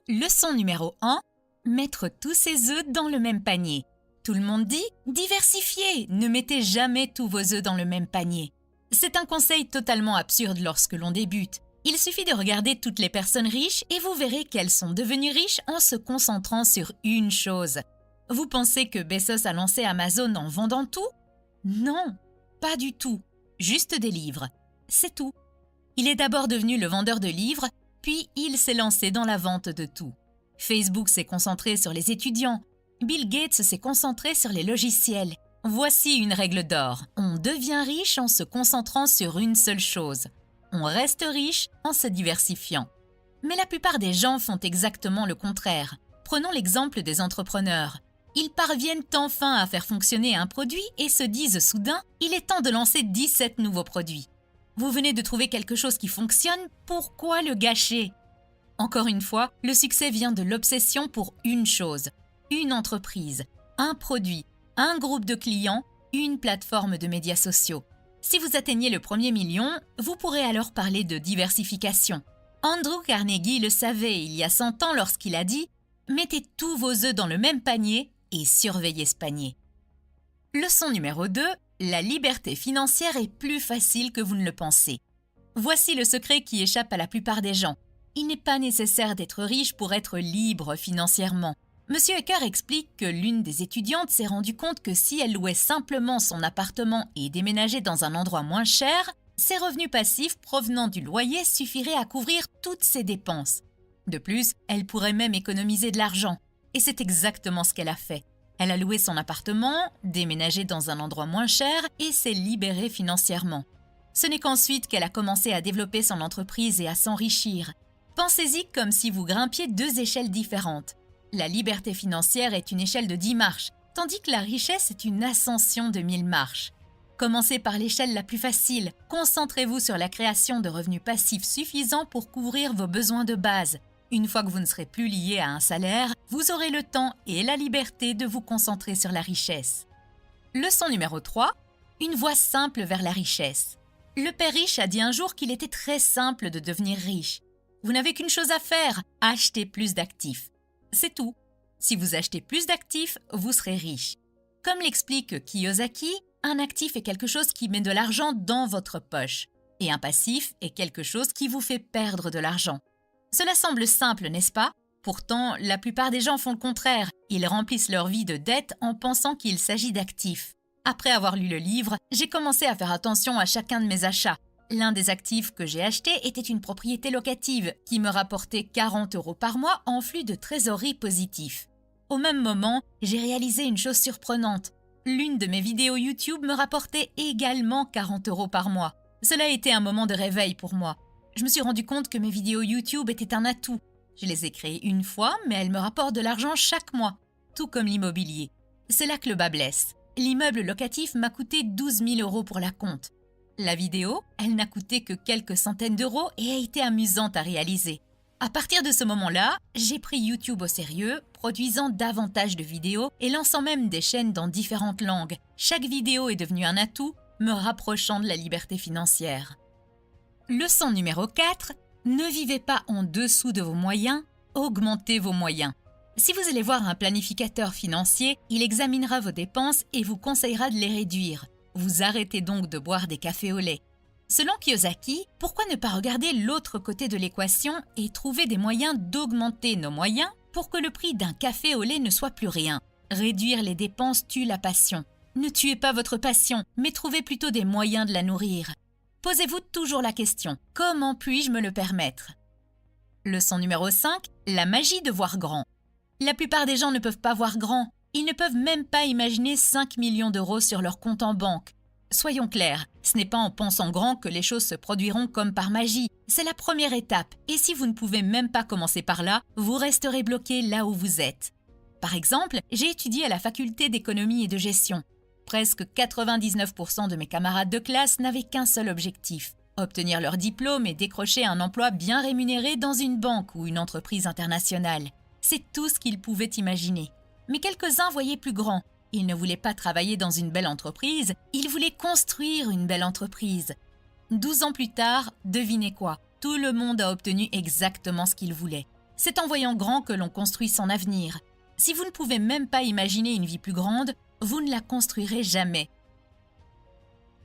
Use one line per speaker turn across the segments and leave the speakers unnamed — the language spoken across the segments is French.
Leçon numéro 1. Mettre tous ses œufs dans le même panier. Tout le monde dit « diversifiez, ne mettez jamais tous vos œufs dans le même panier ». C'est un conseil totalement absurde lorsque l'on débute. Il suffit de regarder toutes les personnes riches et vous verrez qu'elles sont devenues riches en se concentrant sur une chose. Vous pensez que Bezos a lancé Amazon en vendant tout? Non, pas du tout. Juste des livres. C'est tout. Il est d'abord devenu le vendeur de livres, puis il s'est lancé dans la vente de tout. Facebook s'est concentré sur les étudiants. Bill Gates s'est concentré sur les logiciels. Voici une règle d'or. On devient riche en se concentrant sur une seule chose. On reste riche en se diversifiant. Mais la plupart des gens font exactement le contraire. Prenons l'exemple des entrepreneurs. Ils parviennent enfin à faire fonctionner un produit et se disent soudain « il est temps de lancer 17 nouveaux produits ». Vous venez de trouver quelque chose qui fonctionne, pourquoi le gâcher? Encore une fois, le succès vient de l'obsession pour une chose, une entreprise, un produit, un groupe de clients, une plateforme de médias sociaux. Si vous atteignez le premier million, vous pourrez alors parler de diversification. Andrew Carnegie le savait il y a 100 ans lorsqu'il a dit « mettez tous vos œufs dans le même panier et surveillez ce panier ». Leçon numéro 2. La liberté financière est plus facile que vous ne le pensez. Voici le secret qui échappe à la plupart des gens. Il n'est pas nécessaire d'être riche pour être libre financièrement. Monsieur Ecker explique que l'une des étudiantes s'est rendue compte que si elle louait simplement son appartement et déménageait dans un endroit moins cher, ses revenus passifs provenant du loyer suffiraient à couvrir toutes ses dépenses. De plus, elle pourrait même économiser de l'argent. Et c'est exactement ce qu'elle a fait. Elle a loué son appartement, déménagé dans un endroit moins cher et s'est libérée financièrement. Ce n'est qu'ensuite qu'elle a commencé à développer son entreprise et à s'enrichir. Pensez-y comme si vous grimpiez 2 échelles différentes. La liberté financière est une échelle de 10 marches, tandis que la richesse est une ascension de 1000 marches. Commencez par l'échelle la plus facile. Concentrez-vous sur la création de revenus passifs suffisants pour couvrir vos besoins de base. Une fois que vous ne serez plus lié à un salaire, vous aurez le temps et la liberté de vous concentrer sur la richesse. Leçon numéro 3. Une voie simple vers la richesse. Le père riche a dit un jour qu'il était très simple de devenir riche. Vous n'avez qu'une chose à faire, acheter plus d'actifs. C'est tout. Si vous achetez plus d'actifs, vous serez riche. Comme l'explique Kiyosaki, un actif est quelque chose qui met de l'argent dans votre poche. Et un passif est quelque chose qui vous fait perdre de l'argent. Cela semble simple, n'est-ce pas? Pourtant, la plupart des gens font le contraire. Ils remplissent leur vie de dettes en pensant qu'il s'agit d'actifs. Après avoir lu le livre, j'ai commencé à faire attention à chacun de mes achats. L'un des actifs que j'ai acheté était une propriété locative qui me rapportait 40 € par mois en flux de trésorerie positif. Au même moment, j'ai réalisé une chose surprenante. L'une de mes vidéos YouTube me rapportait également 40 € par mois. Cela a été un moment de réveil pour moi. Je me suis rendu compte que mes vidéos YouTube étaient un atout. Je les ai créées une fois, mais elles me rapportent de l'argent chaque mois, tout comme l'immobilier. C'est là que le bas blesse. L'immeuble locatif m'a coûté 12 000 € pour la compte. La vidéo, elle n'a coûté que quelques centaines d'euros et a été amusante à réaliser. À partir de ce moment-là, j'ai pris YouTube au sérieux, produisant davantage de vidéos et lançant même des chaînes dans différentes langues. Chaque vidéo est devenue un atout, me rapprochant de la liberté financière. Leçon numéro 4. Ne vivez pas en dessous de vos moyens, augmentez vos moyens. Si vous allez voir un planificateur financier, il examinera vos dépenses et vous conseillera de les réduire. Vous arrêtez donc de boire des cafés au lait. Selon Kiyosaki, pourquoi ne pas regarder l'autre côté de l'équation et trouver des moyens d'augmenter nos moyens pour que le prix d'un café au lait ne soit plus rien? Réduire les dépenses tue la passion. Ne tuez pas votre passion, mais trouvez plutôt des moyens de la nourrir. Posez-vous toujours la question « Comment puis-je me le permettre ?» Leçon numéro 5. La magie de voir grand. La plupart des gens ne peuvent pas voir grand. Ils ne peuvent même pas imaginer 5 millions d'euros sur leur compte en banque. Soyons clairs, ce n'est pas en pensant grand que les choses se produiront comme par magie. C'est la première étape. Et si vous ne pouvez même pas commencer par là, vous resterez bloqué là où vous êtes. Par exemple, j'ai étudié à la faculté d'économie et de gestion. Presque 99% de mes camarades de classe n'avaient qu'un seul objectif, obtenir leur diplôme et décrocher un emploi bien rémunéré dans une banque ou une entreprise internationale. C'est tout ce qu'ils pouvaient imaginer. Mais quelques-uns voyaient plus grand. Ils ne voulaient pas travailler dans une belle entreprise, ils voulaient construire une belle entreprise. 12 ans plus tard, devinez quoi? Tout le monde a obtenu exactement ce qu'il voulait. C'est en voyant grand que l'on construit son avenir. Si vous ne pouvez même pas imaginer une vie plus grande, vous ne la construirez jamais.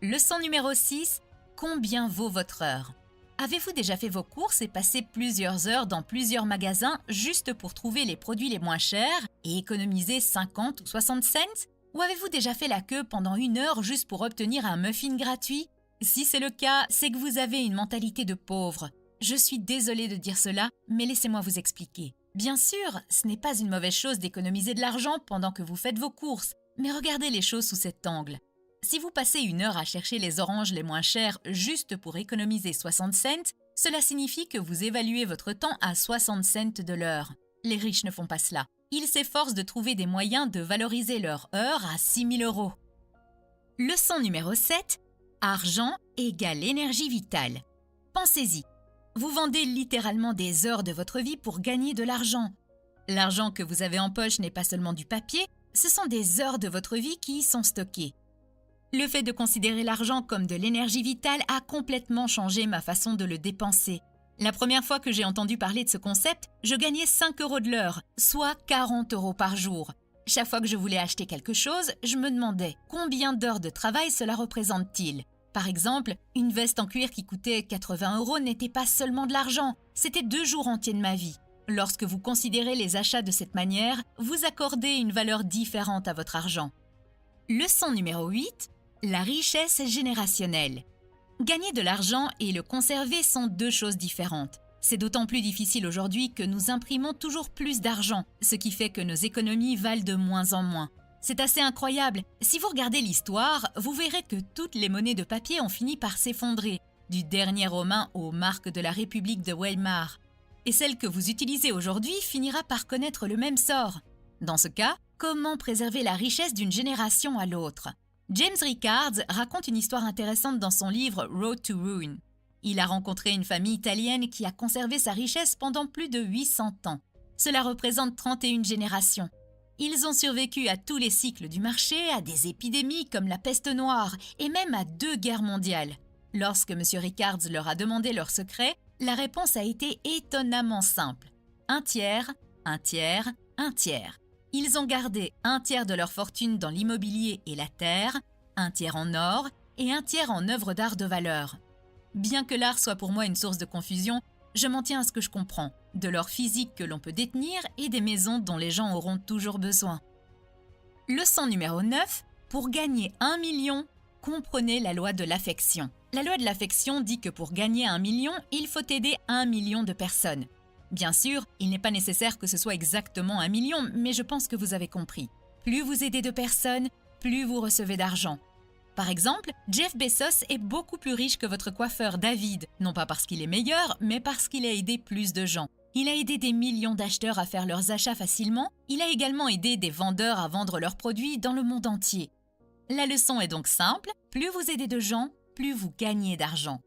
Leçon numéro 6. Combien vaut votre heure? Avez-vous déjà fait vos courses et passé plusieurs heures dans plusieurs magasins juste pour trouver les produits les moins chers et économiser 50 ou 60 cents? Ou avez-vous déjà fait la queue pendant 1 heure juste pour obtenir un muffin gratuit? Si c'est le cas, c'est que vous avez une mentalité de pauvre. Je suis désolée de dire cela, mais laissez-moi vous expliquer. Bien sûr, ce n'est pas une mauvaise chose d'économiser de l'argent pendant que vous faites vos courses, mais regardez les choses sous cet angle. Si vous passez 1 heure à chercher les oranges les moins chères juste pour économiser 60 cents, cela signifie que vous évaluez votre temps à 60 cents de l'heure. Les riches ne font pas cela. Ils s'efforcent de trouver des moyens de valoriser leur heure à 6 000 €. Leçon numéro 7. Argent égale énergie vitale. Pensez-y. Vous vendez littéralement des heures de votre vie pour gagner de l'argent. L'argent que vous avez en poche n'est pas seulement du papier, ce sont des heures de votre vie qui y sont stockées. Le fait de considérer l'argent comme de l'énergie vitale a complètement changé ma façon de le dépenser. La première fois que j'ai entendu parler de ce concept, je gagnais 5 € de l'heure, soit 40 € par jour. Chaque fois que je voulais acheter quelque chose, je me demandais combien d'heures de travail cela représente-t-il. Par exemple, une veste en cuir qui coûtait 80 € n'était pas seulement de l'argent, c'était 2 jours entiers de ma vie. Lorsque vous considérez les achats de cette manière, vous accordez une valeur différente à votre argent. Leçon numéro 8. La richesse générationnelle. Gagner de l'argent et le conserver sont 2 choses différentes. C'est d'autant plus difficile aujourd'hui que nous imprimons toujours plus d'argent, ce qui fait que nos économies valent de moins en moins. C'est assez incroyable. Si vous regardez l'histoire, vous verrez que toutes les monnaies de papier ont fini par s'effondrer, du dernier romain aux marques de la République de Weimar. Et celle que vous utilisez aujourd'hui finira par connaître le même sort. Dans ce cas, comment préserver la richesse d'une génération à l'autre? James Rickards raconte une histoire intéressante dans son livre Road to Ruin. Il a rencontré une famille italienne qui a conservé sa richesse pendant plus de 800 ans. Cela représente 31 générations. Ils ont survécu à tous les cycles du marché, à des épidémies comme la peste noire et même à 2 guerres mondiales. Lorsque M. Rickards leur a demandé leur secret, la réponse a été étonnamment simple. 1/3, 1/3, 1/3. Ils ont gardé 1/3 de leur fortune dans l'immobilier et la terre, 1/3 en or et 1/3 en œuvres d'art de valeur. Bien que l'art soit pour moi une source de confusion, je m'en tiens à ce que je comprends, de l'or physique que l'on peut détenir et des maisons dont les gens auront toujours besoin. Leçon numéro 9. Pour gagner 1 million, comprenez la loi de l'affection. La loi de l'affection dit que pour gagner 1 million, il faut aider 1 million de personnes. Bien sûr, il n'est pas nécessaire que ce soit exactement 1 million, mais je pense que vous avez compris. Plus vous aidez de personnes, plus vous recevez d'argent. Par exemple, Jeff Bezos est beaucoup plus riche que votre coiffeur David, non pas parce qu'il est meilleur, mais parce qu'il a aidé plus de gens. Il a aidé des millions d'acheteurs à faire leurs achats facilement, il a également aidé des vendeurs à vendre leurs produits dans le monde entier. La leçon est donc simple, plus vous aidez de gens, plus vous gagnez d'argent.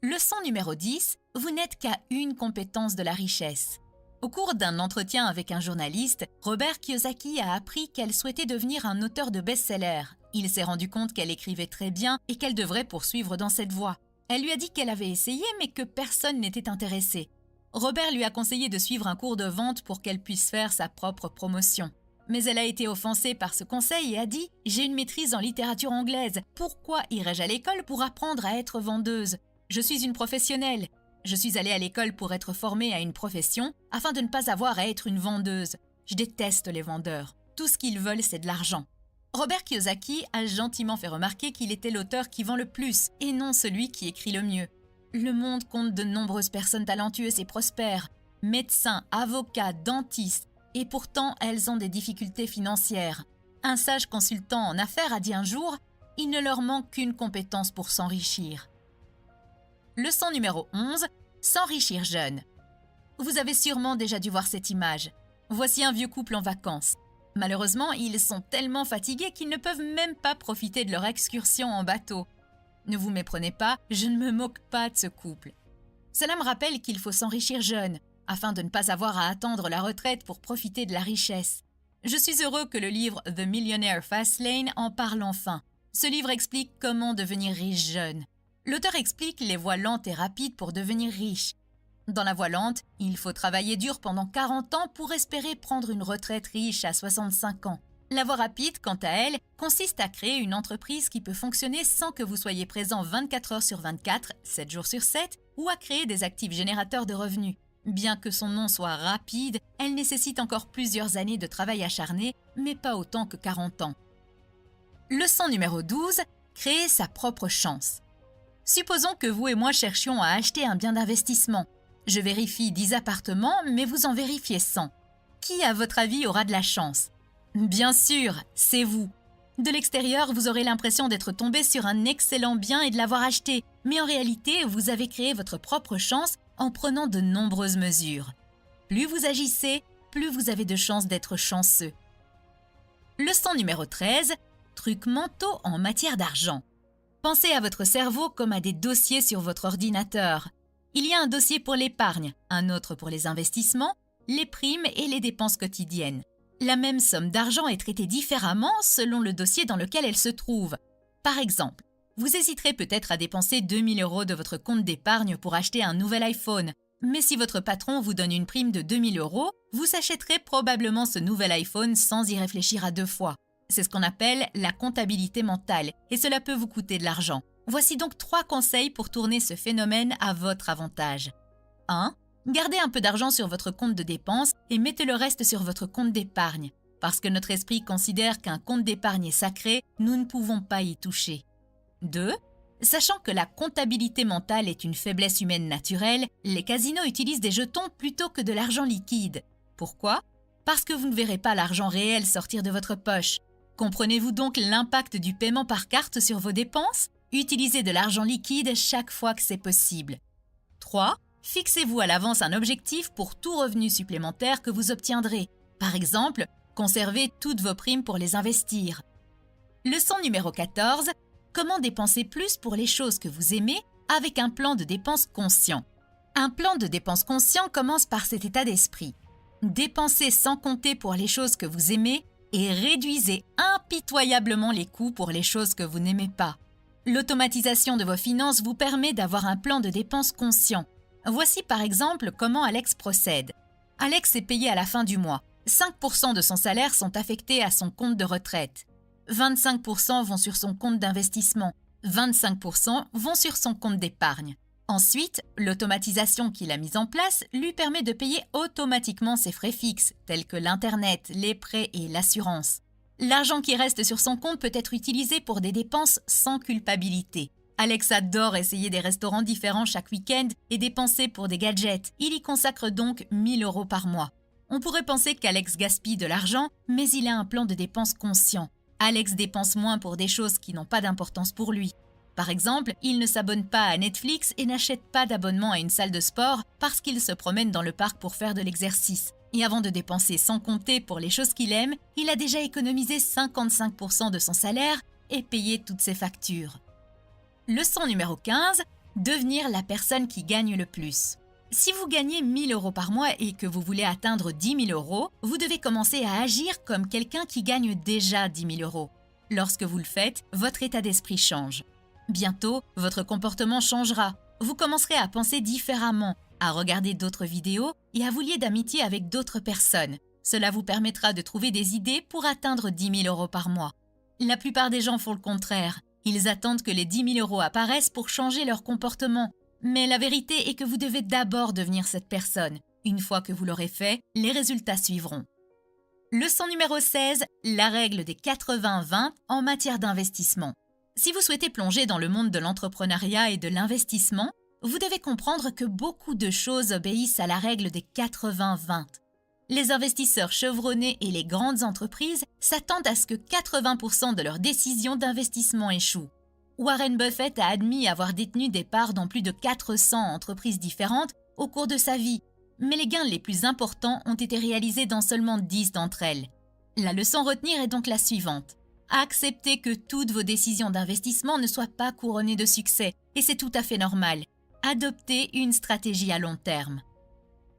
Leçon numéro 10, vous n'êtes qu'à une compétence de la richesse. Au cours d'un entretien avec un journaliste, Robert Kiyosaki a appris qu'elle souhaitait devenir un auteur de best-seller. Il s'est rendu compte qu'elle écrivait très bien et qu'elle devrait poursuivre dans cette voie. Elle lui a dit qu'elle avait essayé mais que personne n'était intéressé. Robert lui a conseillé de suivre un cours de vente pour qu'elle puisse faire sa propre promotion. Mais elle a été offensée par ce conseil et a dit « J'ai une maîtrise en littérature anglaise. Pourquoi irais-je à l'école pour apprendre à être vendeuse ? Je suis une professionnelle. Je suis allée à l'école pour être formée à une profession afin de ne pas avoir à être une vendeuse. Je déteste les vendeurs. Tout ce qu'ils veulent, c'est de l'argent. » Robert Kiyosaki a gentiment fait remarquer qu'il était l'auteur qui vend le plus et non celui qui écrit le mieux. Le monde compte de nombreuses personnes talentueuses et prospères, médecins, avocats, dentistes, et pourtant elles ont des difficultés financières. Un sage consultant en affaires a dit un jour « Il ne leur manque qu'une compétence pour s'enrichir ». Leçon numéro 11. S'enrichir jeune. Vous avez sûrement déjà dû voir cette image. Voici un vieux couple en vacances. Malheureusement, ils sont tellement fatigués qu'ils ne peuvent même pas profiter de leur excursion en bateau. Ne vous méprenez pas, je ne me moque pas de ce couple. Cela me rappelle qu'il faut s'enrichir jeune, afin de ne pas avoir à attendre la retraite pour profiter de la richesse. Je suis heureux que le livre The Millionaire Fastlane en parle enfin. Ce livre explique comment devenir riche jeune. L'auteur explique les voies lentes et rapides pour devenir riche. Dans la voie lente, il faut travailler dur pendant 40 ans pour espérer prendre une retraite riche à 65 ans. La voie rapide, quant à elle, consiste à créer une entreprise qui peut fonctionner sans que vous soyez présent 24 heures sur 24, 7 jours sur 7, ou à créer des actifs générateurs de revenus. Bien que son nom soit rapide, elle nécessite encore plusieurs années de travail acharné, mais pas autant que 40 ans. Leçon numéro 12. Créer sa propre chance. Supposons que vous et moi cherchions à acheter un bien d'investissement. Je vérifie 10 appartements, mais vous en vérifiez 100. Qui, à votre avis, aura de la chance ? Bien sûr, c'est vous. De l'extérieur, vous aurez l'impression d'être tombé sur un excellent bien et de l'avoir acheté, mais en réalité, vous avez créé votre propre chance en prenant de nombreuses mesures. Plus vous agissez, plus vous avez de chances d'être chanceux. Leçon numéro 13. Trucs mentaux en matière d'argent. Pensez à votre cerveau comme à des dossiers sur votre ordinateur. Il y a un dossier pour l'épargne, un autre pour les investissements, les primes et les dépenses quotidiennes. La même somme d'argent est traitée différemment selon le dossier dans lequel elle se trouve. Par exemple, vous hésiterez peut-être à dépenser 2 000 € de votre compte d'épargne pour acheter un nouvel iPhone. Mais si votre patron vous donne une prime de 2 000 €, vous achèterez probablement ce nouvel iPhone sans y réfléchir à deux fois. C'est ce qu'on appelle la comptabilité mentale et cela peut vous coûter de l'argent. Voici donc 3 conseils pour tourner ce phénomène à votre avantage. 1. Gardez un peu d'argent sur votre compte de dépenses et mettez le reste sur votre compte d'épargne. Parce que notre esprit considère qu'un compte d'épargne est sacré, nous ne pouvons pas y toucher. 2. Sachant que la comptabilité mentale est une faiblesse humaine naturelle, les casinos utilisent des jetons plutôt que de l'argent liquide. Pourquoi ? Parce que vous ne verrez pas l'argent réel sortir de votre poche. Comprenez-vous donc l'impact du paiement par carte sur vos dépenses ? Utilisez de l'argent liquide chaque fois que c'est possible. 3. Fixez-vous à l'avance un objectif pour tout revenu supplémentaire que vous obtiendrez. Par exemple, conservez toutes vos primes pour les investir. Leçon numéro 14. Comment dépenser plus pour les choses que vous aimez avec un plan de dépenses conscient. Un plan de dépenses conscient commence par cet état d'esprit. Dépensez sans compter pour les choses que vous aimez et réduisez impitoyablement les coûts pour les choses que vous n'aimez pas. L'automatisation de vos finances vous permet d'avoir un plan de dépenses conscient. Voici par exemple comment Alex procède. Alex est payé à la fin du mois. 5% de son salaire sont affectés à son compte de retraite. 25% vont sur son compte d'investissement. 25% vont sur son compte d'épargne. Ensuite, l'automatisation qu'il a mise en place lui permet de payer automatiquement ses frais fixes, tels que l'Internet, les prêts et l'assurance. L'argent qui reste sur son compte peut être utilisé pour des dépenses sans culpabilité. Alex adore essayer des restaurants différents chaque week-end et dépenser pour des gadgets. Il y consacre donc 1 000 € par mois. On pourrait penser qu'Alex gaspille de l'argent, mais il a un plan de dépenses conscient. Alex dépense moins pour des choses qui n'ont pas d'importance pour lui. Par exemple, il ne s'abonne pas à Netflix et n'achète pas d'abonnement à une salle de sport parce qu'il se promène dans le parc pour faire de l'exercice. Et avant de dépenser sans compter pour les choses qu'il aime, il a déjà économisé 55% de son salaire et payé toutes ses factures. Leçon numéro 15. Devenir la personne qui gagne le plus. Si vous gagnez 1 000 € par mois et que vous voulez atteindre 10 000 €, vous devez commencer à agir comme quelqu'un qui gagne déjà 10 000 €. Lorsque vous le faites, votre état d'esprit change. Bientôt, votre comportement changera. Vous commencerez à penser différemment, à regarder d'autres vidéos et à vous lier d'amitié avec d'autres personnes. Cela vous permettra de trouver des idées pour atteindre 10 000 € par mois. La plupart des gens font le contraire. Ils attendent que les 10 000 € apparaissent pour changer leur comportement. Mais la vérité est que vous devez d'abord devenir cette personne. Une fois que vous l'aurez fait, les résultats suivront. Leçon numéro 16. La règle des 80-20 en matière d'investissement. Si vous souhaitez plonger dans le monde de l'entrepreneuriat et de l'investissement, vous devez comprendre que beaucoup de choses obéissent à la règle des 80-20. Les investisseurs chevronnés et les grandes entreprises s'attendent à ce que 80% de leurs décisions d'investissement échouent. Warren Buffett a admis avoir détenu des parts dans plus de 400 entreprises différentes au cours de sa vie, mais les gains les plus importants ont été réalisés dans seulement 10 d'entre elles. La leçon à retenir est donc la suivante. Acceptez que toutes vos décisions d'investissement ne soient pas couronnées de succès, et c'est tout à fait normal. Adoptez une stratégie à long terme.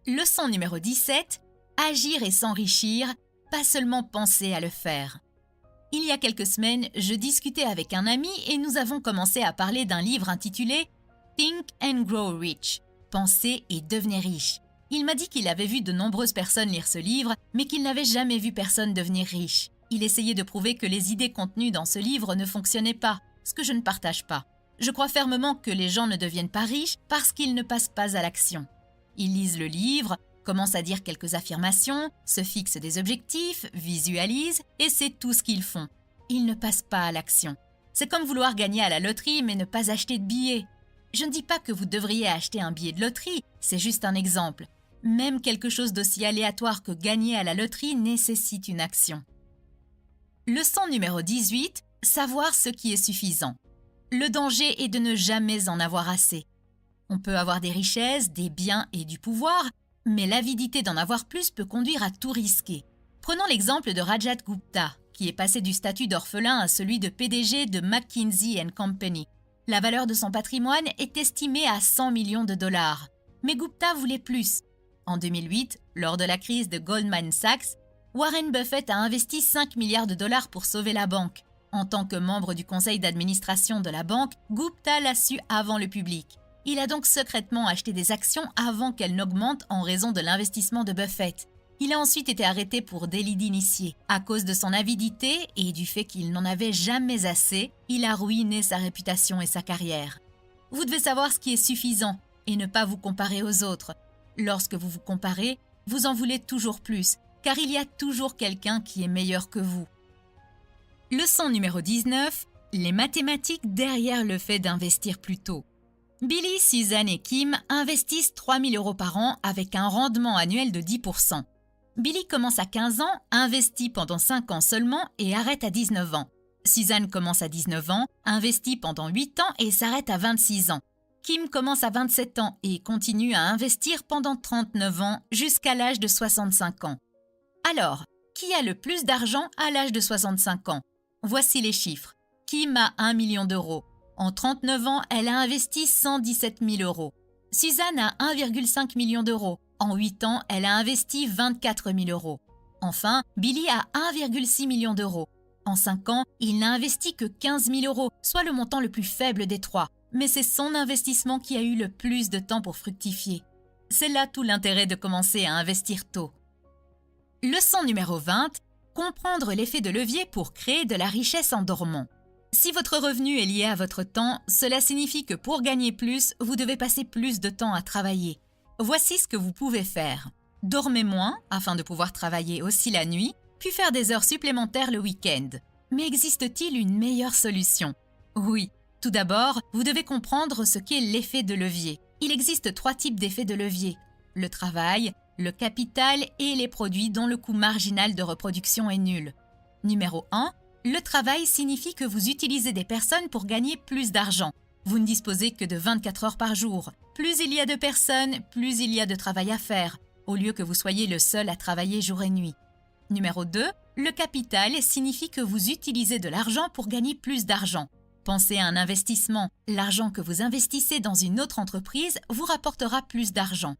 Leçon numéro 17. Agir et s'enrichir, pas seulement penser à le faire. Il y a quelques semaines, je discutais avec un ami et nous avons commencé à parler d'un livre intitulé « Think and Grow Rich ». Pensez et devenez riche. Il m'a dit qu'il avait vu de nombreuses personnes lire ce livre, mais qu'il n'avait jamais vu personne devenir riche. Il essayait de prouver que les idées contenues dans ce livre ne fonctionnaient pas, ce que je ne partage pas. Je crois fermement que les gens ne deviennent pas riches parce qu'ils ne passent pas à l'action. Ils lisent le livre, commencent à dire quelques affirmations, se fixent des objectifs, visualisent, et c'est tout ce qu'ils font. Ils ne passent pas à l'action. C'est comme vouloir gagner à la loterie mais ne pas acheter de billets. Je ne dis pas que vous devriez acheter un billet de loterie, c'est juste un exemple. Même quelque chose d'aussi aléatoire que gagner à la loterie nécessite une action. Leçon numéro 18, savoir ce qui est suffisant. Le danger est de ne jamais en avoir assez. On peut avoir des richesses, des biens et du pouvoir, mais l'avidité d'en avoir plus peut conduire à tout risquer. Prenons l'exemple de Rajat Gupta, qui est passé du statut d'orphelin à celui de PDG de McKinsey & Company. La valeur de son patrimoine est estimée à 100 millions de dollars. Mais Gupta voulait plus. En 2008, lors de la crise de Goldman Sachs, Warren Buffett a investi 5 milliards de dollars pour sauver la banque. En tant que membre du conseil d'administration de la banque, Gupta l'a su avant le public. Il a donc secrètement acheté des actions avant qu'elles n'augmentent en raison de l'investissement de Buffett. Il a ensuite été arrêté pour délit d'initié. À cause de son avidité et du fait qu'il n'en avait jamais assez, il a ruiné sa réputation et sa carrière. Vous devez savoir ce qui est suffisant et ne pas vous comparer aux autres. Lorsque vous vous comparez, vous en voulez toujours plus, car il y a toujours quelqu'un qui est meilleur que vous. Leçon numéro 19, les mathématiques derrière le fait d'investir plus tôt. Billy, Suzanne et Kim investissent 3 000 € par an avec un rendement annuel de 10%. Billy commence à 15 ans, investit pendant 5 ans seulement et arrête à 19 ans. Suzanne commence à 19 ans, investit pendant 8 ans et s'arrête à 26 ans. Kim commence à 27 ans et continue à investir pendant 39 ans jusqu'à l'âge de 65 ans. Alors, qui a le plus d'argent à l'âge de 65 ans? Voici les chiffres. Kim a 1 million d'euros. En 39 ans, elle a investi 117 000 €. Suzanne a 1,5 million d'euros. En 8 ans, elle a investi 24 000 €. Enfin, Billy a 1,6 million d'euros. En 5 ans, il n'a investi que 15 000 €, soit le montant le plus faible des trois. Mais c'est son investissement qui a eu le plus de temps pour fructifier. C'est là tout l'intérêt de commencer à investir tôt. Leçon numéro 20. Comprendre l'effet de levier pour créer de la richesse en dormant. Si votre revenu est lié à votre temps, cela signifie que pour gagner plus, vous devez passer plus de temps à travailler. Voici ce que vous pouvez faire. Dormez moins afin de pouvoir travailler aussi la nuit, puis faire des heures supplémentaires le week-end. Mais existe-t-il une meilleure solution? Oui. Tout d'abord, vous devez comprendre ce qu'est l'effet de levier. Il existe 3 types d'effets de levier. Le travail, le capital et les produits dont le coût marginal de reproduction est nul. Numéro 1. Le travail signifie que vous utilisez des personnes pour gagner plus d'argent. Vous ne disposez que de 24 heures par jour. Plus il y a de personnes, plus il y a de travail à faire, au lieu que vous soyez le seul à travailler jour et nuit. Numéro 2. Le capital signifie que vous utilisez de l'argent pour gagner plus d'argent. Pensez à un investissement. L'argent que vous investissez dans une autre entreprise vous rapportera plus d'argent.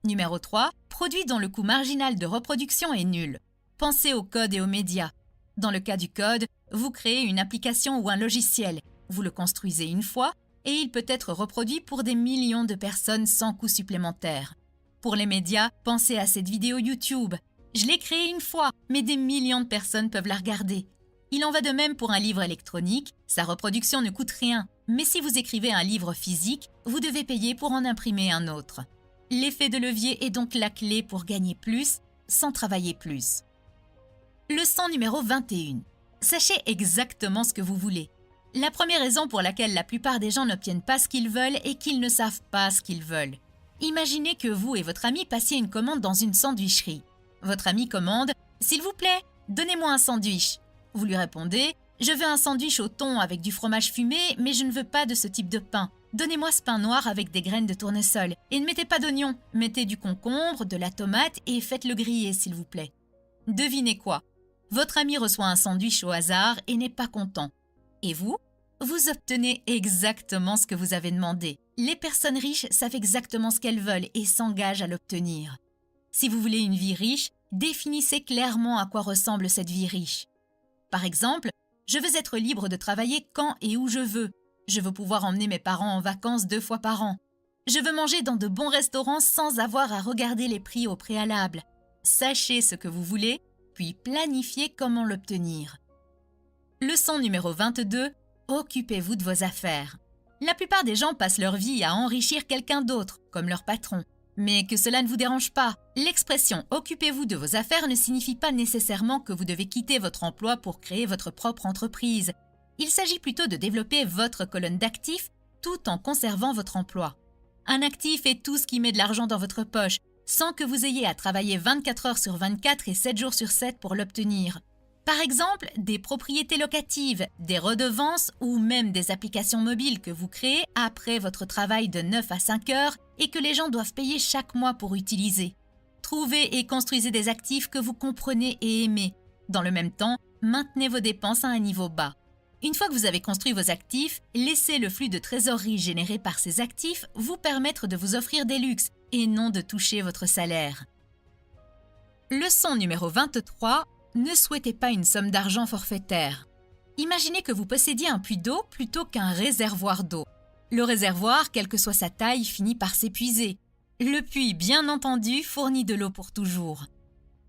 Numéro 3. Produit dont le coût marginal de reproduction est nul. Pensez au code et aux médias. Dans le cas du code, vous créez une application ou un logiciel. Vous le construisez une fois et il peut être reproduit pour des millions de personnes sans coût supplémentaire. Pour les médias, pensez à cette vidéo YouTube. Je l'ai créée une fois, mais des millions de personnes peuvent la regarder. Il en va de même pour un livre électronique, sa reproduction ne coûte rien, mais si vous écrivez un livre physique, vous devez payer pour en imprimer un autre. L'effet de levier est donc la clé pour gagner plus sans travailler plus. Leçon numéro 21. Sachez exactement ce que vous voulez. La première raison pour laquelle la plupart des gens n'obtiennent pas ce qu'ils veulent est qu'ils ne savent pas ce qu'ils veulent. Imaginez que vous et votre ami passiez une commande dans une sandwicherie. Votre ami commande « S'il vous plaît, donnez-moi un sandwich ». Vous lui répondez « Je veux un sandwich au thon avec du fromage fumé, mais je ne veux pas de ce type de pain. Donnez-moi ce pain noir avec des graines de tournesol. Et ne mettez pas d'oignon, mettez du concombre, de la tomate et faites-le griller s'il vous plaît. » Devinez quoi? Votre ami reçoit un sandwich au hasard et n'est pas content. Et vous? Vous obtenez exactement ce que vous avez demandé. Les personnes riches savent exactement ce qu'elles veulent et s'engagent à l'obtenir. Si vous voulez une vie riche, définissez clairement à quoi ressemble cette vie riche. Par exemple, je veux être libre de travailler quand et où je veux. Je veux pouvoir emmener mes parents en vacances 2 fois par an. Je veux manger dans de bons restaurants sans avoir à regarder les prix au préalable. Sachez ce que vous voulez, puis planifiez comment l'obtenir. Leçon numéro 22. Occupez-vous de vos affaires. La plupart des gens passent leur vie à enrichir quelqu'un d'autre, comme leur patron. Mais que cela ne vous dérange pas. L'expression « occupez-vous de vos affaires » ne signifie pas nécessairement que vous devez quitter votre emploi pour créer votre propre entreprise. Il s'agit plutôt de développer votre colonne d'actifs tout en conservant votre emploi. Un actif est tout ce qui met de l'argent dans votre poche, sans que vous ayez à travailler 24 heures sur 24 et 7 jours sur 7 pour l'obtenir. Par exemple, des propriétés locatives, des redevances ou même des applications mobiles que vous créez après votre travail de 9 à 5 heures et que les gens doivent payer chaque mois pour utiliser. Trouvez et construisez des actifs que vous comprenez et aimez. Dans le même temps, maintenez vos dépenses à un niveau bas. Une fois que vous avez construit vos actifs, laissez le flux de trésorerie généré par ces actifs vous permettre de vous offrir des luxes et non de toucher votre salaire. Leçon numéro 23. Ne souhaitez pas une somme d'argent forfaitaire. Imaginez que vous possédiez un puits d'eau plutôt qu'un réservoir d'eau. Le réservoir, quelle que soit sa taille, finit par s'épuiser. Le puits, bien entendu, fournit de l'eau pour toujours.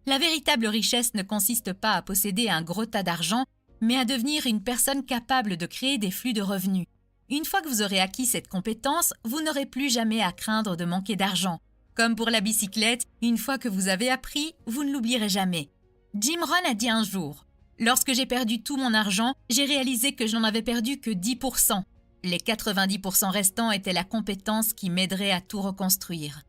La véritable richesse ne consiste pas à posséder un gros tas d'argent, mais à devenir une personne capable de créer des flux de revenus. Une fois que vous aurez acquis cette compétence, vous n'aurez plus jamais à craindre de manquer d'argent. Comme pour la bicyclette, une fois que vous avez appris, vous ne l'oublierez jamais. Jim Rohn a dit un jour « Lorsque j'ai perdu tout mon argent, j'ai réalisé que je n'en avais perdu que 10%. Les 90% restants étaient la compétence qui m'aiderait à tout reconstruire. »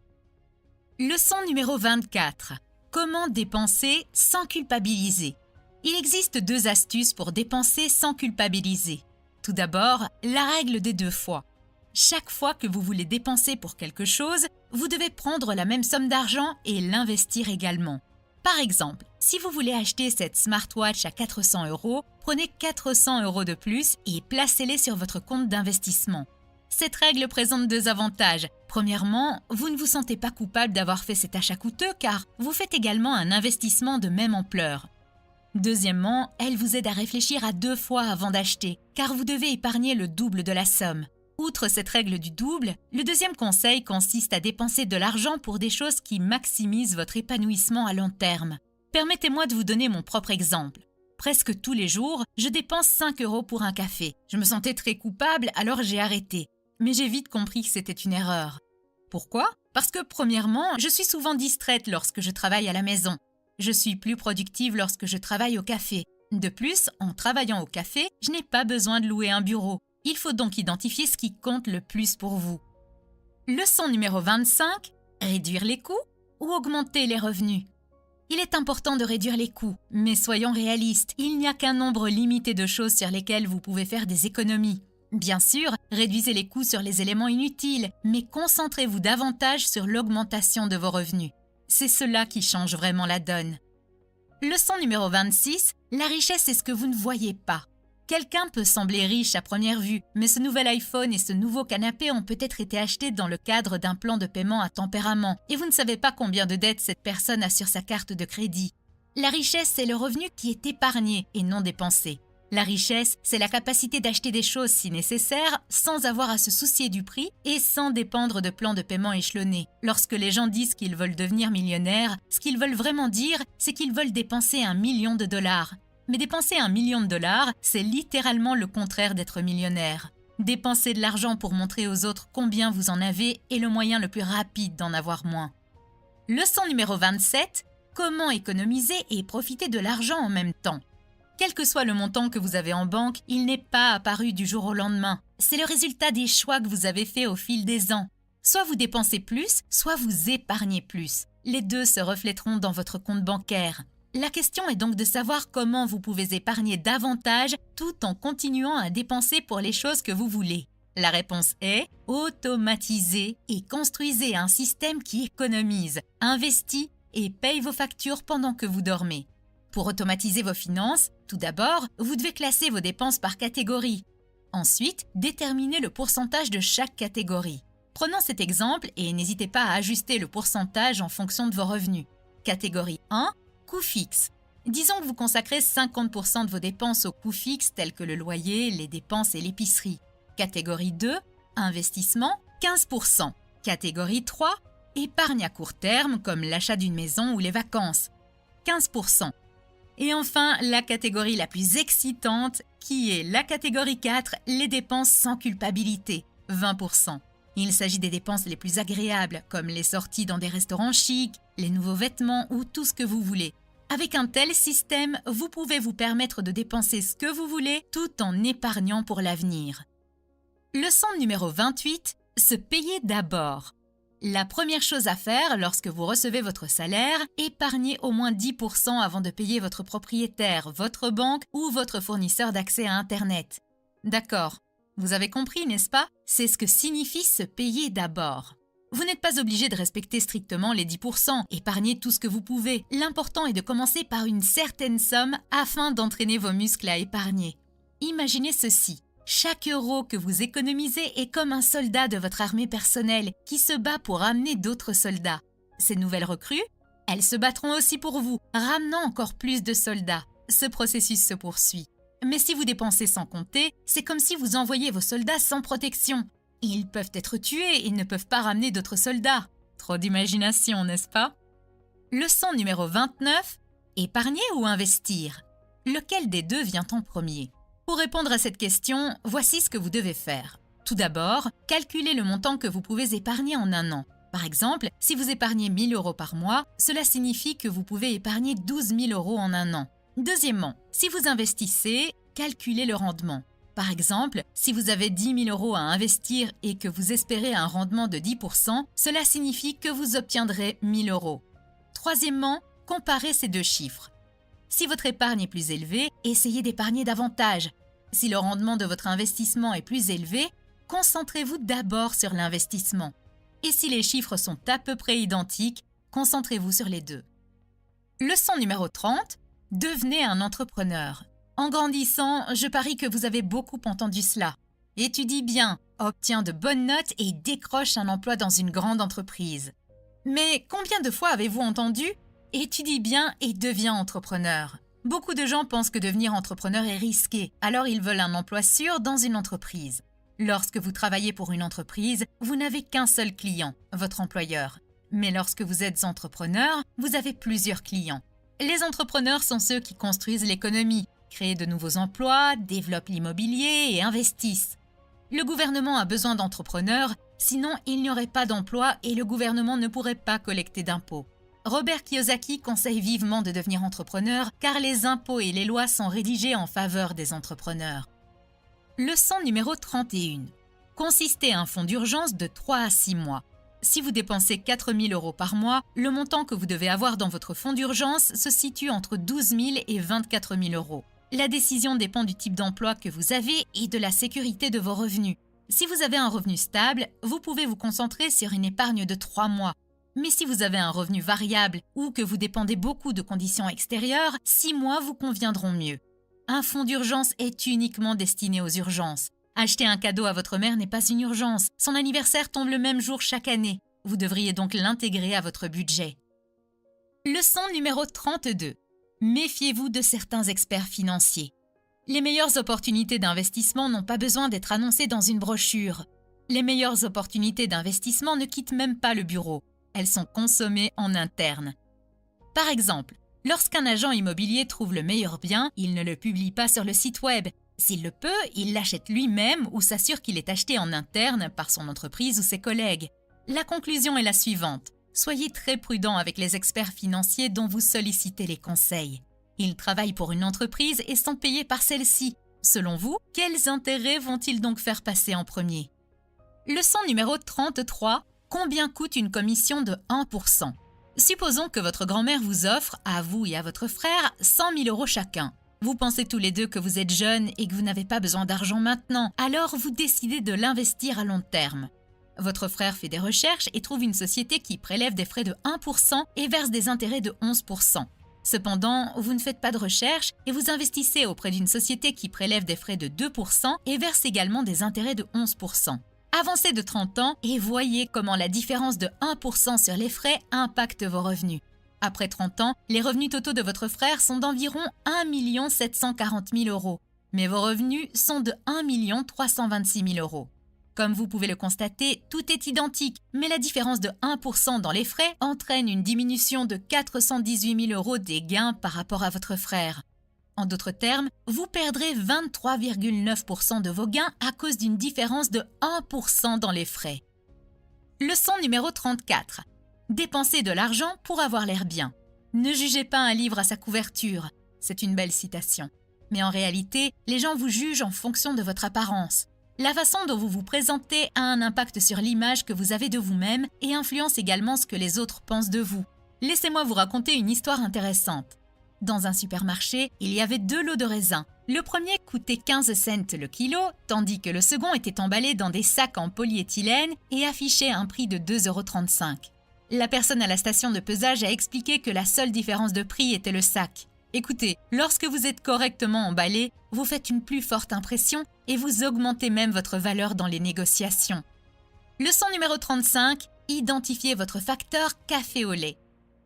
Leçon numéro 24. Comment dépenser sans culpabiliser? Il existe 2 astuces pour dépenser sans culpabiliser. Tout d'abord, la règle des 2 fois. Chaque fois que vous voulez dépenser pour quelque chose, vous devez prendre la même somme d'argent et l'investir également. Par exemple, si vous voulez acheter cette smartwatch à 400 €, prenez 400 € de plus et placez-les sur votre compte d'investissement. Cette règle présente 2 avantages. Premièrement, vous ne vous sentez pas coupable d'avoir fait cet achat coûteux car vous faites également un investissement de même ampleur. Deuxièmement, elle vous aide à réfléchir à 2 fois avant d'acheter, car vous devez épargner le double de la somme. Outre cette règle du double, le deuxième conseil consiste à dépenser de l'argent pour des choses qui maximisent votre épanouissement à long terme. Permettez-moi de vous donner mon propre exemple. Presque tous les jours, je dépense 5 € pour un café. Je me sentais très coupable, alors j'ai arrêté. Mais j'ai vite compris que c'était une erreur. Pourquoi? Parce que premièrement, je suis souvent distraite lorsque je travaille à la maison. Je suis plus productive lorsque je travaille au café. De plus, en travaillant au café, je n'ai pas besoin de louer un bureau. Il faut donc identifier ce qui compte le plus pour vous. Leçon numéro 25. Réduire les coûts ou augmenter les revenus? Il est important de réduire les coûts, mais soyons réalistes, il n'y a qu'un nombre limité de choses sur lesquelles vous pouvez faire des économies. Bien sûr, réduisez les coûts sur les éléments inutiles, mais concentrez-vous davantage sur l'augmentation de vos revenus. C'est cela qui change vraiment la donne. Leçon numéro 26. La richesse est ce que vous ne voyez pas. Quelqu'un peut sembler riche à première vue, mais ce nouvel iPhone et ce nouveau canapé ont peut-être été achetés dans le cadre d'un plan de paiement à tempérament et vous ne savez pas combien de dettes cette personne a sur sa carte de crédit. La richesse, c'est le revenu qui est épargné et non dépensé. La richesse, c'est la capacité d'acheter des choses si nécessaire sans avoir à se soucier du prix et sans dépendre de plans de paiement échelonnés. Lorsque les gens disent qu'ils veulent devenir millionnaires, ce qu'ils veulent vraiment dire, c'est qu'ils veulent dépenser $1 million. Mais dépenser $1 million, c'est littéralement le contraire d'être millionnaire. Dépenser de l'argent pour montrer aux autres combien vous en avez est le moyen le plus rapide d'en avoir moins. Leçon numéro 27. Comment économiser et profiter de l'argent en même temps? Quel que soit le montant que vous avez en banque, il n'est pas apparu du jour au lendemain. C'est le résultat des choix que vous avez faits au fil des ans. Soit vous dépensez plus, soit vous épargnez plus. Les 2 se reflèteront dans votre compte bancaire. La question est donc de savoir comment vous pouvez épargner davantage tout en continuant à dépenser pour les choses que vous voulez. La réponse est automatisez et construisez un système qui économise, investit et paye vos factures pendant que vous dormez. Pour automatiser vos finances, tout d'abord, vous devez classer vos dépenses par catégorie. Ensuite, déterminez le pourcentage de chaque catégorie. Prenons cet exemple et n'hésitez pas à ajuster le pourcentage en fonction de vos revenus. Catégorie 1. Coûts fixes. Disons que vous consacrez 50% de vos dépenses aux coûts fixes tels que le loyer, les dépenses et l'épicerie. Catégorie 2. Investissement, 15%. Catégorie 3, épargne à court terme comme l'achat d'une maison ou les vacances, 15%. Et enfin, la catégorie la plus excitante, qui est la catégorie 4, les dépenses sans culpabilité, 20%. Il s'agit des dépenses les plus agréables, comme les sorties dans des restaurants chics, les nouveaux vêtements ou tout ce que vous voulez. Avec un tel système, vous pouvez vous permettre de dépenser ce que vous voulez tout en épargnant pour l'avenir. Leçon numéro 28, se payer d'abord. La première chose à faire lorsque vous recevez votre salaire, épargnez au moins 10% avant de payer votre propriétaire, votre banque ou votre fournisseur d'accès à Internet. D'accord, vous avez compris, n'est-ce pas? C'est ce que signifie se payer d'abord. Vous n'êtes pas obligé de respecter strictement les 10%, épargnez tout ce que vous pouvez. L'important est de commencer par une certaine somme afin d'entraîner vos muscles à épargner. Imaginez ceci. Chaque euro que vous économisez est comme un soldat de votre armée personnelle qui se bat pour amener d'autres soldats. Ces nouvelles recrues, elles se battront aussi pour vous, ramenant encore plus de soldats. Ce processus se poursuit. Mais si vous dépensez sans compter, c'est comme si vous envoyiez vos soldats sans protection. Ils peuvent être tués et ne peuvent pas ramener d'autres soldats. Trop d'imagination, n'est-ce pas? Leçon numéro 29. Épargner ou investir? Lequel des deux vient en premier? Pour répondre à cette question, voici ce que vous devez faire. Tout d'abord, calculez le montant que vous pouvez épargner en un an. Par exemple, si vous épargnez 1 000 € par mois, cela signifie que vous pouvez épargner 12 000 € en un an. Deuxièmement, si vous investissez, calculez le rendement. Par exemple, si vous avez 10 000 € à investir et que vous espérez un rendement de 10%, cela signifie que vous obtiendrez 1 000 €. Troisièmement, comparez ces deux chiffres. Si votre épargne est plus élevée, essayez d'épargner davantage. Si le rendement de votre investissement est plus élevé, concentrez-vous d'abord sur l'investissement. Et si les chiffres sont à peu près identiques, concentrez-vous sur les deux. Leçon numéro 30. Devenez un entrepreneur. En grandissant, je parie que vous avez beaucoup entendu cela. Étudie bien, obtiens de bonnes notes et décroche un emploi dans une grande entreprise. Mais combien de fois avez-vous entendu « Étudie bien et deviens entrepreneur ». Beaucoup de gens pensent que devenir entrepreneur est risqué, alors ils veulent un emploi sûr dans une entreprise. Lorsque vous travaillez pour une entreprise, vous n'avez qu'un seul client, votre employeur. Mais lorsque vous êtes entrepreneur, vous avez plusieurs clients. Les entrepreneurs sont ceux qui construisent l'économie, créent de nouveaux emplois, développent l'immobilier et investissent. Le gouvernement a besoin d'entrepreneurs, sinon il n'y aurait pas d'emploi et le gouvernement ne pourrait pas collecter d'impôts. Robert Kiyosaki conseille vivement de devenir entrepreneur car les impôts et les lois sont rédigés en faveur des entrepreneurs. Leçon numéro 31. Consistez un fonds d'urgence de 3 à 6 mois. Si vous dépensez 4 000 € par mois, le montant que vous devez avoir dans votre fonds d'urgence se situe entre 12 000 et 24 000 €. La décision dépend du type d'emploi que vous avez et de la sécurité de vos revenus. Si vous avez un revenu stable, vous pouvez vous concentrer sur une épargne de 3 mois. Mais si vous avez un revenu variable ou que vous dépendez beaucoup de conditions extérieures, 6 mois vous conviendront mieux. Un fonds d'urgence est uniquement destiné aux urgences. Acheter un cadeau à votre mère n'est pas une urgence. Son anniversaire tombe le même jour chaque année. Vous devriez donc l'intégrer à votre budget. Leçon numéro 32. Méfiez-vous de certains experts financiers. Les meilleures opportunités d'investissement n'ont pas besoin d'être annoncées dans une brochure. Les meilleures opportunités d'investissement ne quittent même pas le bureau. Elles sont consommées en interne. Par exemple, lorsqu'un agent immobilier trouve le meilleur bien, il ne le publie pas sur le site web. S'il le peut, il l'achète lui-même ou s'assure qu'il est acheté en interne par son entreprise ou ses collègues. La conclusion est la suivante. Soyez très prudent avec les experts financiers dont vous sollicitez les conseils. Ils travaillent pour une entreprise et sont payés par celle-ci. Selon vous, quels intérêts vont-ils donc faire passer en premier? Leçon numéro 33. Combien coûte une commission de 1%? Supposons que votre grand-mère vous offre, à vous et à votre frère, 100 000 € chacun. Vous pensez tous les deux que vous êtes jeunes et que vous n'avez pas besoin d'argent maintenant, alors vous décidez de l'investir à long terme. Votre frère fait des recherches et trouve une société qui prélève des frais de 1% et verse des intérêts de 11%. Cependant, vous ne faites pas de recherche et vous investissez auprès d'une société qui prélève des frais de 2% et verse également des intérêts de 11%. Avancez de 30 ans et voyez comment la différence de 1% sur les frais impacte vos revenus. Après 30 ans, les revenus totaux de votre frère sont d'environ 1 740 000 €, mais vos revenus sont de 1 326 000 €. Comme vous pouvez le constater, tout est identique, mais la différence de 1% dans les frais entraîne une diminution de 418 000 € des gains par rapport à votre frère. En d'autres termes, vous perdrez 23,9% de vos gains à cause d'une différence de 1% dans les frais. Leçon numéro 34. Dépensez de l'argent pour avoir l'air bien. Ne jugez pas un livre à sa couverture. C'est une belle citation. Mais en réalité, les gens vous jugent en fonction de votre apparence. La façon dont vous vous présentez a un impact sur l'image que vous avez de vous-même et influence également ce que les autres pensent de vous. Laissez-moi vous raconter une histoire intéressante. Dans un supermarché, il y avait 2 lots de raisins. Le premier coûtait 15 cents le kilo, tandis que le second était emballé dans des sacs en polyéthylène et affichait un prix de 2,35 €. La personne à la station de pesage a expliqué que la seule différence de prix était le sac. Écoutez, lorsque vous êtes correctement emballé, vous faites une plus forte impression et vous augmentez même votre valeur dans les négociations. Leçon numéro 35, identifiez votre facteur café au lait.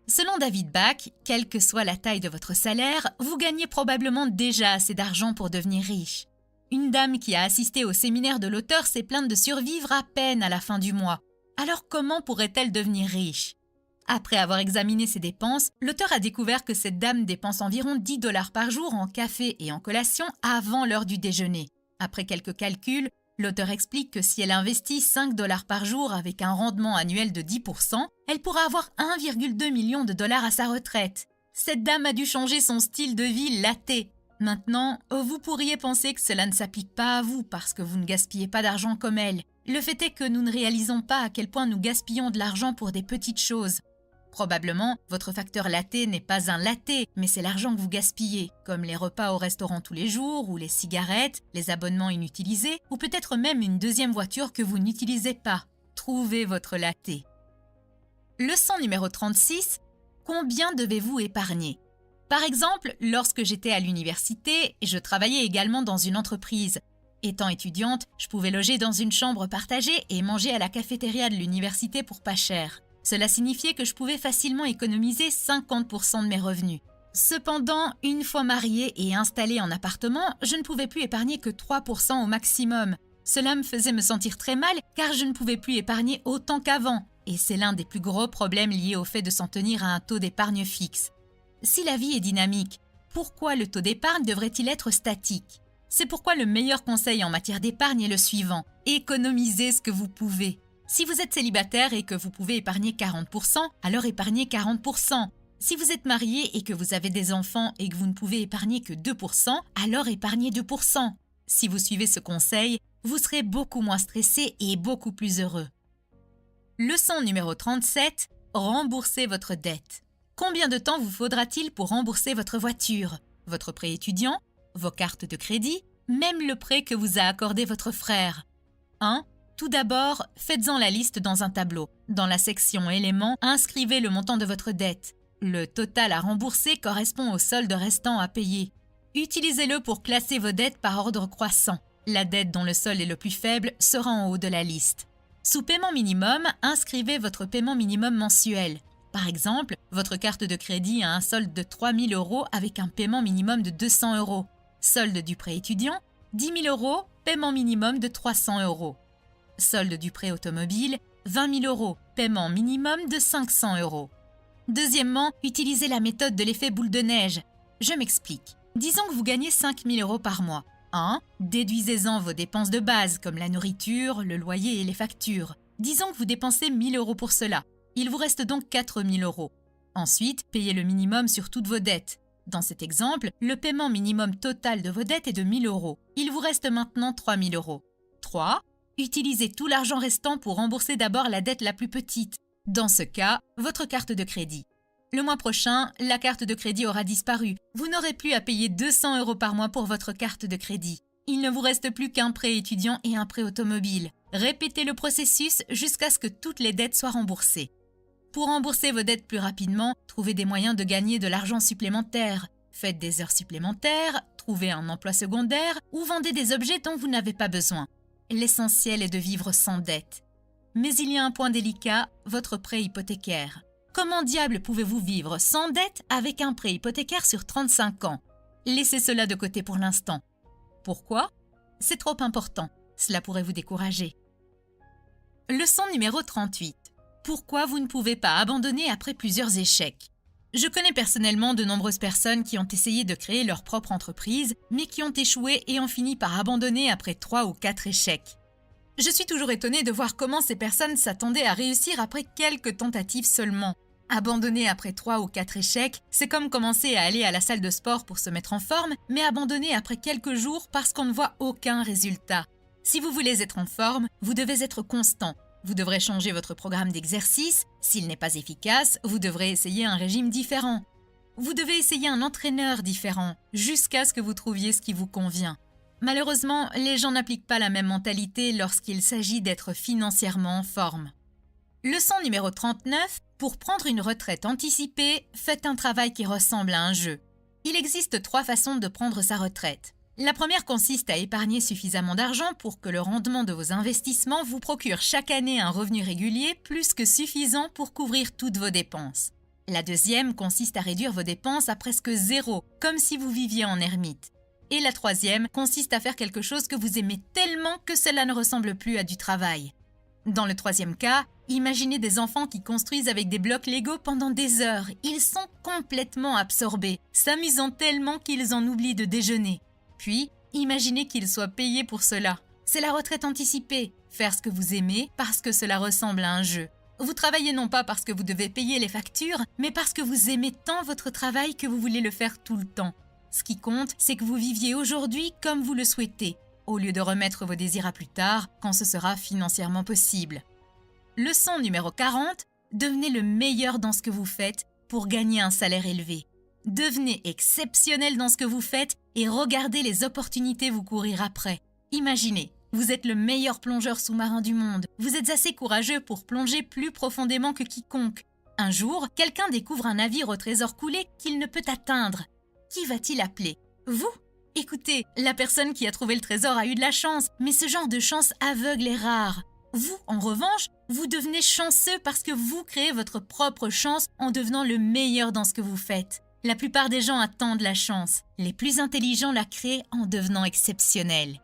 Selon David Bach, quelle que soit la taille de votre salaire, vous gagnez probablement déjà assez d'argent pour devenir riche. Une dame qui a assisté au séminaire de l'auteur s'est plainte de survivre à peine à la fin du mois. Alors comment pourrait-elle devenir riche ? Après avoir examiné ses dépenses, l'auteur a découvert que cette dame dépense environ 10 $ par jour en café et en collation avant l'heure du déjeuner. Après quelques calculs, l'auteur explique que si elle investit 5 $ par jour avec un rendement annuel de 10%, elle pourra avoir 1,2 million de dollars à sa retraite. Cette dame a dû changer son style de vie laté. Maintenant, vous pourriez penser que cela ne s'applique pas à vous parce que vous ne gaspillez pas d'argent comme elle. Le fait est que nous ne réalisons pas à quel point nous gaspillons de l'argent pour des petites choses. Probablement, votre facteur laté n'est pas un laté, mais c'est l'argent que vous gaspillez, comme les repas au restaurant tous les jours, ou les cigarettes, les abonnements inutilisés, ou peut-être même une deuxième voiture que vous n'utilisez pas. Trouvez votre laté. Leçon numéro 36. Combien devez-vous épargner ? Par exemple, lorsque j'étais à l'université, je travaillais également dans une entreprise. Étant étudiante, je pouvais loger dans une chambre partagée et manger à la cafétéria de l'université pour pas cher. Cela signifiait que je pouvais facilement économiser 50% de mes revenus. Cependant, une fois mariée et installée en appartement, je ne pouvais plus épargner que 3% au maximum. Cela me faisait me sentir très mal car je ne pouvais plus épargner autant qu'avant. Et c'est l'un des plus gros problèmes liés au fait de s'en tenir à un taux d'épargne fixe. Si la vie est dynamique, pourquoi le taux d'épargne devrait-il être statique ? C'est pourquoi le meilleur conseil en matière d'épargne est le suivant. Économisez ce que vous pouvez. Si vous êtes célibataire et que vous pouvez épargner 40%, alors épargnez 40%. Si vous êtes marié et que vous avez des enfants et que vous ne pouvez épargner que 2%, alors épargnez 2%. Si vous suivez ce conseil, vous serez beaucoup moins stressé et beaucoup plus heureux. Leçon numéro 37. Remboursez votre dette. Combien de temps vous faudra-t-il pour rembourser votre voiture, votre prêt étudiant, vos cartes de crédit, même le prêt que vous a accordé votre frère ? 1. Tout d'abord, faites-en la liste dans un tableau. Dans la section éléments, inscrivez le montant de votre dette. Le total à rembourser correspond au solde restant à payer. Utilisez-le pour classer vos dettes par ordre croissant. La dette dont le solde est le plus faible sera en haut de la liste. Sous paiement minimum, inscrivez votre paiement minimum mensuel. Par exemple, votre carte de crédit a un solde de 3 000 € avec un paiement minimum de 200 €. Solde du prêt étudiant, 10 000 €, paiement minimum de 300 €. Solde du prêt automobile, 20 000 €, paiement minimum de 500 €. Deuxièmement, utilisez la méthode de l'effet boule de neige. Je m'explique. Disons que vous gagnez 5 000 € par mois. 1. Déduisez-en vos dépenses de base comme la nourriture, le loyer et les factures. Disons que vous dépensez 1 000 € pour cela. Il vous reste donc 4 000 €. Ensuite, payez le minimum sur toutes vos dettes. Dans cet exemple, le paiement minimum total de vos dettes est de 1 000 €. Il vous reste maintenant 3 000 €. 3. Utilisez tout l'argent restant pour rembourser d'abord la dette la plus petite. Dans ce cas, votre carte de crédit. Le mois prochain, la carte de crédit aura disparu. Vous n'aurez plus à payer 200 € par mois pour votre carte de crédit. Il ne vous reste plus qu'un prêt étudiant et un prêt automobile. Répétez le processus jusqu'à ce que toutes les dettes soient remboursées. Pour rembourser vos dettes plus rapidement, trouvez des moyens de gagner de l'argent supplémentaire. Faites des heures supplémentaires, trouvez un emploi secondaire ou vendez des objets dont vous n'avez pas besoin. L'essentiel est de vivre sans dette. Mais il y a un point délicat, votre prêt hypothécaire. Comment diable pouvez-vous vivre sans dette avec un prêt hypothécaire sur 35 ans ? Laissez cela de côté pour l'instant. Pourquoi ? C'est trop important. Cela pourrait vous décourager. Leçon numéro 38. Pourquoi vous ne pouvez pas abandonner après plusieurs échecs? Je connais personnellement de nombreuses personnes qui ont essayé de créer leur propre entreprise, mais qui ont échoué et ont fini par abandonner après 3 ou 4 échecs. Je suis toujours étonnée de voir comment ces personnes s'attendaient à réussir après quelques tentatives seulement. Abandonner après 3 ou 4 échecs, c'est comme commencer à aller à la salle de sport pour se mettre en forme, mais abandonner après quelques jours parce qu'on ne voit aucun résultat. Si vous voulez être en forme, vous devez être constant. Vous devrez changer votre programme d'exercice. S'il n'est pas efficace, vous devrez essayer un régime différent. Vous devez essayer un entraîneur différent, jusqu'à ce que vous trouviez ce qui vous convient. Malheureusement, les gens n'appliquent pas la même mentalité lorsqu'il s'agit d'être financièrement en forme. Leçon numéro 39. Pour prendre une retraite anticipée, faites un travail qui ressemble à un jeu. Il existe 3 façons de prendre sa retraite. La première consiste à épargner suffisamment d'argent pour que le rendement de vos investissements vous procure chaque année un revenu régulier plus que suffisant pour couvrir toutes vos dépenses. La deuxième consiste à réduire vos dépenses à presque zéro, comme si vous viviez en ermite. Et la troisième consiste à faire quelque chose que vous aimez tellement que cela ne ressemble plus à du travail. Dans le troisième cas, imaginez des enfants qui construisent avec des blocs Lego pendant des heures. Ils sont complètement absorbés, s'amusant tellement qu'ils en oublient de déjeuner. Puis, imaginez qu'ils soient payés pour cela. C'est la retraite anticipée, faire ce que vous aimez parce que cela ressemble à un jeu. Vous travaillez non pas parce que vous devez payer les factures, mais parce que vous aimez tant votre travail que vous voulez le faire tout le temps. Ce qui compte, c'est que vous viviez aujourd'hui comme vous le souhaitez, au lieu de remettre vos désirs à plus tard quand ce sera financièrement possible. Leçon numéro 40. Devenez le meilleur dans ce que vous faites pour gagner un salaire élevé. Devenez exceptionnel dans ce que vous faites et regardez les opportunités vous courir après. Imaginez, vous êtes le meilleur plongeur sous-marin du monde. Vous êtes assez courageux pour plonger plus profondément que quiconque. Un jour, quelqu'un découvre un navire au trésor coulé qu'il ne peut atteindre. Qui va-t-il appeler? Vous? Écoutez, la personne qui a trouvé le trésor a eu de la chance, mais ce genre de chance aveugle est rare. Vous, en revanche, vous devenez chanceux parce que vous créez votre propre chance en devenant le meilleur dans ce que vous faites. La plupart des gens attendent la chance. Les plus intelligents la créent en devenant exceptionnels.